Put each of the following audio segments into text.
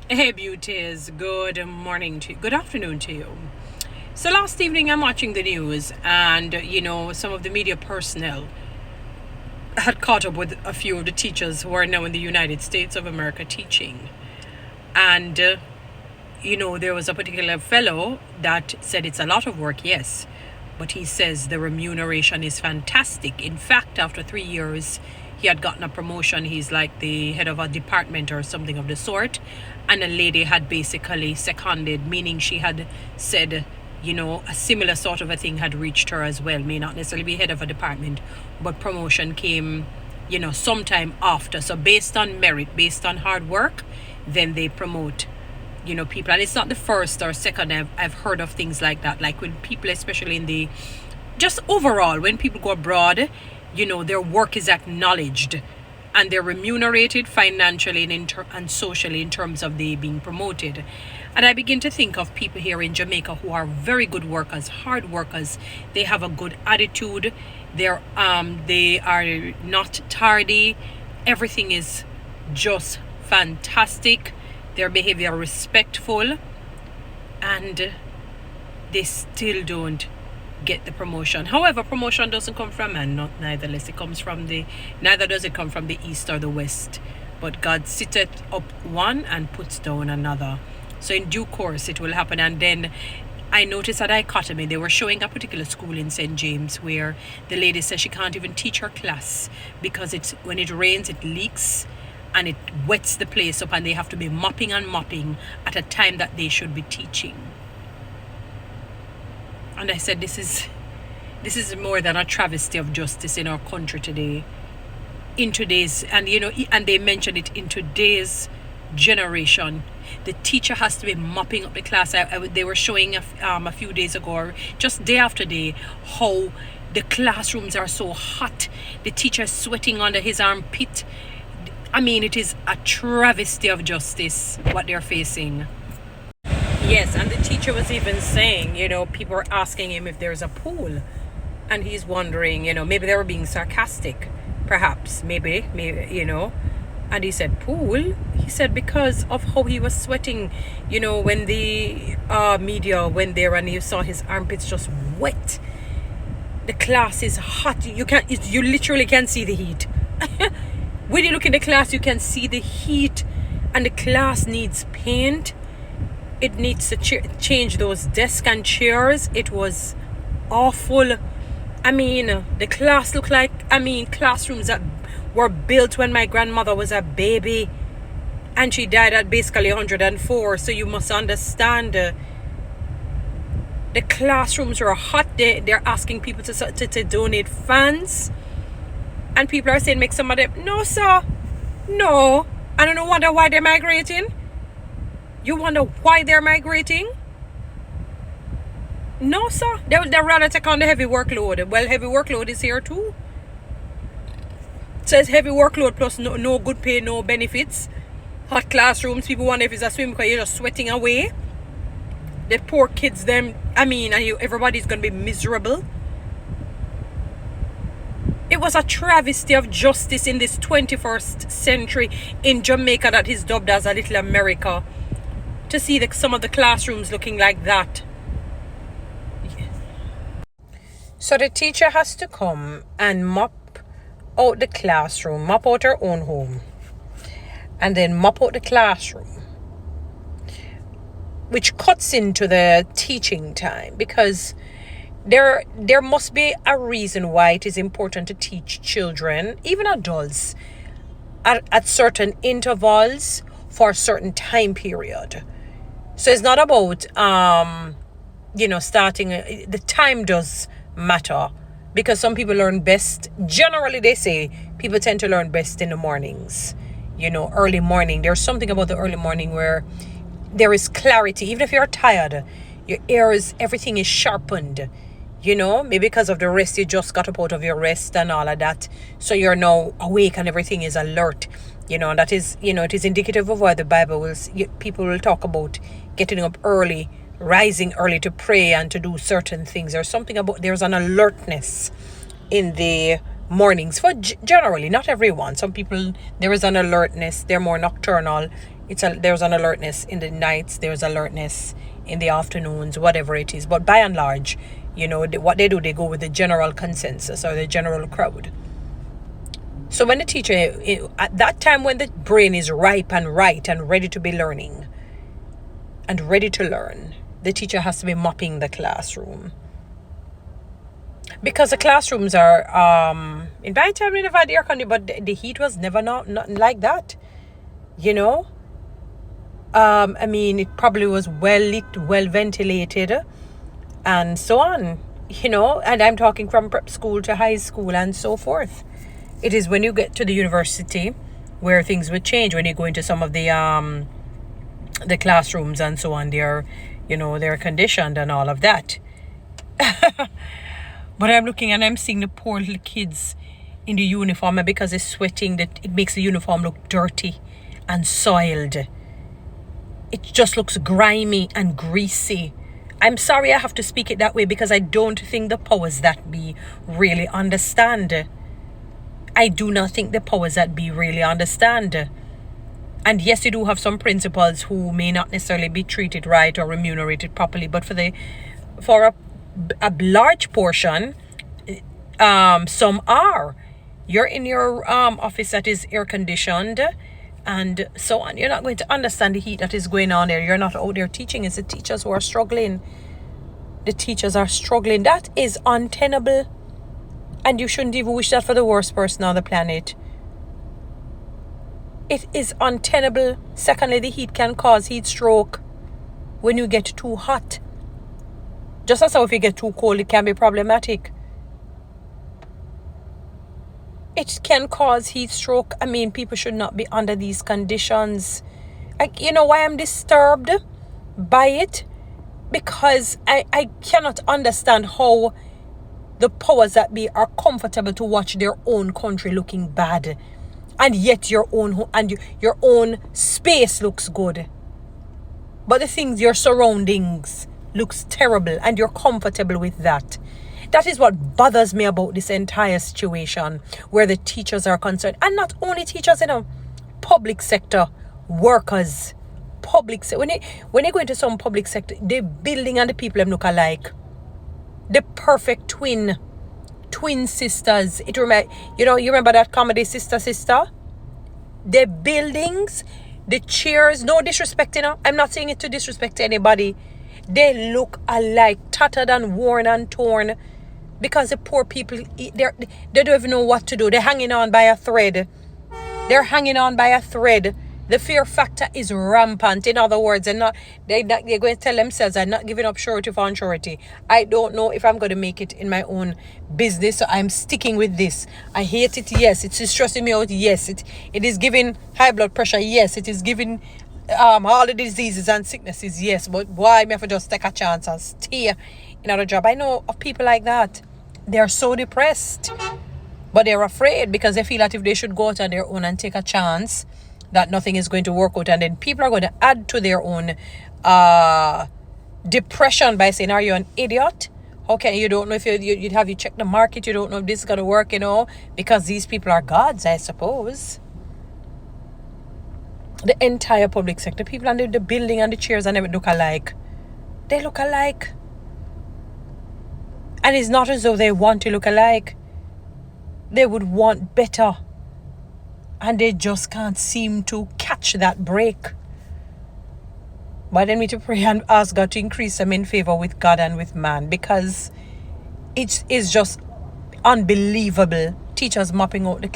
Hey beauties, good afternoon to you. So last evening I'm watching the news and some of the media personnel had caught up with a few of the teachers who are now in the United States of America teaching. And there was a particular fellow that said it's a lot of work, yes, but he says the remuneration is fantastic. In fact, after 3 years, he had gotten a promotion. He's like the head of a department or something of the sort. And a lady had basically seconded, meaning she had said, a similar sort of a thing had reached her as well. May not necessarily be head of a department, but promotion came, sometime after. So based on merit, based on hard work, then they promote people. And it's not the first or second I've heard of things like that. Like when people, especially in the, just overall, when people go abroad, their work is acknowledged and they're remunerated financially and socially in terms of they being promoted. And I begin to think of people here in Jamaica who are very good workers, hard workers. They have a good attitude. They are not tardy. Everything is just fantastic. Their behavior respectful, and they still don't get the promotion. However, promotion doesn't come from man, neither does it come from the east or the west. But God sitteth up one and puts down another. So in due course it will happen. And then I noticed a dichotomy. They were showing a particular school in St. James where the lady says she can't even teach her class because when it rains it leaks and it wets the place up, and they have to be mopping and mopping at a time that they should be teaching. And I said, this is more than a travesty of justice in our country today. In today's, and they mentioned it, in today's generation, the teacher has to be mopping up the class. They were showing a few days ago, or just day after day, how the classrooms are so hot. The teacher is sweating under his armpit. I mean, it is a travesty of justice what they're facing. Yes, and the teacher was even saying, people were asking him if there's a pool. And he's wondering, maybe they were being sarcastic. Perhaps, maybe. And he said, pool? He said because of how he was sweating, when the media went there and you saw his armpits just wet. The class is hot. You literally can't see the heat. When you look in the class, you can see the heat, and the class needs paint. It needs to change those desks and chairs. It was awful. I mean, the class looked like, classrooms that were built when my grandmother was a baby, and she died at basically 104. So you must understand, the classrooms are hot. They're asking people to donate fans. And people are saying, make some of them. No, sir. No. I don't wonder why they're migrating. You wonder why they're migrating? No, sir. They'd rather take on the heavy workload. Well, heavy workload is here too. It says heavy workload plus no good pay, no benefits. Hot classrooms. People wonder if it's a swim because you're just sweating away. The poor kids, everybody's going to be miserable. It was a travesty of justice in this 21st century in Jamaica that is dubbed as a little America. To see some of the classrooms looking like that. So the teacher has to come and mop out the classroom, mop out her own home, and then mop out the classroom, which cuts into the teaching time, because there must be a reason why it is important to teach children, even adults, at certain intervals for a certain time period. So it's not about starting. The time does matter, because some people learn best. Generally, they say people tend to learn best in the mornings. Early morning. There's something about the early morning where there is clarity. Even if you're tired, your ears, everything is sharpened. Maybe because of the rest, you just got up out of your rest and all of that. So you're now awake and everything is alert. And that is, it is indicative of why the Bible people will talk about getting up early, rising early to pray and to do certain things. There's an alertness in the mornings for generally, not everyone. Some people, there is an alertness. They're more nocturnal. There's an alertness in the nights, there's alertness in the afternoons, whatever it is. But by and large, what they do, they go with the general consensus or the general crowd. So when the teacher, at that time when the brain is ripe and right and ready to be learning and ready to learn, the teacher has to be mopping the classroom. Because the classrooms are, in my time we never had air conditioning, but the heat was never nothing like that. I mean, it probably was well lit, well ventilated, and so on, and I'm talking from prep school to high school and so forth. It is when you get to the university where things would change, when you go into some of the classrooms and so on, they're conditioned and all of that. But I'm looking and I'm seeing the poor little kids in the uniform, and because it's sweating, that it makes the uniform look dirty and soiled. It just looks grimy and greasy. I'm sorry I have to speak it that way, because I don't think the powers that be really understand. I do not think the powers that be really understand. And yes, you do have some principals who may not necessarily be treated right or remunerated properly, but for a large portion, some are. You're in your office that is air conditioned and so on. You're not going to understand the heat that is going on there. You're not out there teaching. It's the teachers who are struggling. The teachers are struggling. That is untenable. And you shouldn't even wish that for the worst person on the planet. It is untenable. Secondly, the heat can cause heat stroke when you get too hot. Just as how if you get too cold, it can be problematic. It can cause heat stroke. I mean, people should not be under these conditions. You know why I'm disturbed by it? Because I cannot understand how the powers that be are comfortable to watch their own country looking bad, and yet your own space looks good. But the things, your surroundings looks terrible, and you're comfortable with that. That is what bothers me about this entire situation, where the teachers are concerned. And not only teachers, public sector workers. When you go into some public sector, the building and the people them look alike. The perfect twin sisters. You remember that comedy Sister? The buildings, the chairs, no disrespect, I'm not saying it to disrespect anybody. They look alike, tattered and worn and torn, because the poor people, they don't even know what to do. They're hanging on by a thread. The fear factor is rampant. In other words, they're going to tell themselves, I'm not giving up surety for unsurety. I don't know if I'm going to make it in my own business, so I'm sticking with this. I hate it, yes. It's stressing me out, yes. It is giving high blood pressure, yes. It is giving all the diseases and sicknesses, yes. But why me have to just take a chance and stay in another job? I know of people like that. They're so depressed, but they're afraid because they feel that if they should go out on their own and take a chance, that nothing is going to work out, and then people are going to add to their own depression by saying, are you an idiot? Okay, you don't know if you'd have you check the market, you don't know if this is going to work, because these people are gods, I suppose. The entire public sector, people under the building and the chairs and everything look alike. They look alike. And it's not as though they want to look alike. They would want better. And they just can't seem to catch that break. But then we need to pray and ask God to increase them in favor with God and with man, because it is just unbelievable. Teachers mopping out the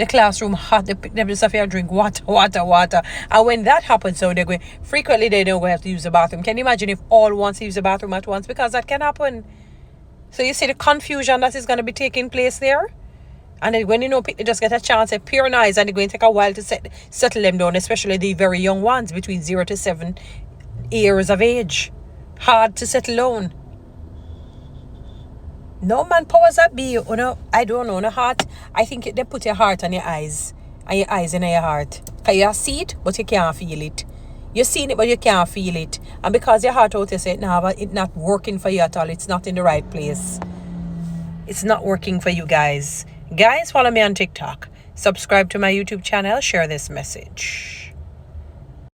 classroom hot. They just have to drink water. And when that happens, so they're going, frequently they don't have to use the bathroom. Can you imagine if all wants to use the bathroom at once? Because that can happen. So you see the confusion that is going to be taking place there. And then when people just get a chance, they peer eyes, and it's going to take a while to settle them down, especially the very young ones between 0 to 7 years of age. Hard to settle down. No man powers that be, I don't know, no heart. I think they put your heart on your eyes, and your eyes in your heart. Because you see it, but you can't feel it. You're seeing it, but you can't feel it. And because your heart out there says, no, but it's not working for you at all. It's not in the right place. It's not working for you guys. Guys, follow me on TikTok. Subscribe to my YouTube channel. Share this message.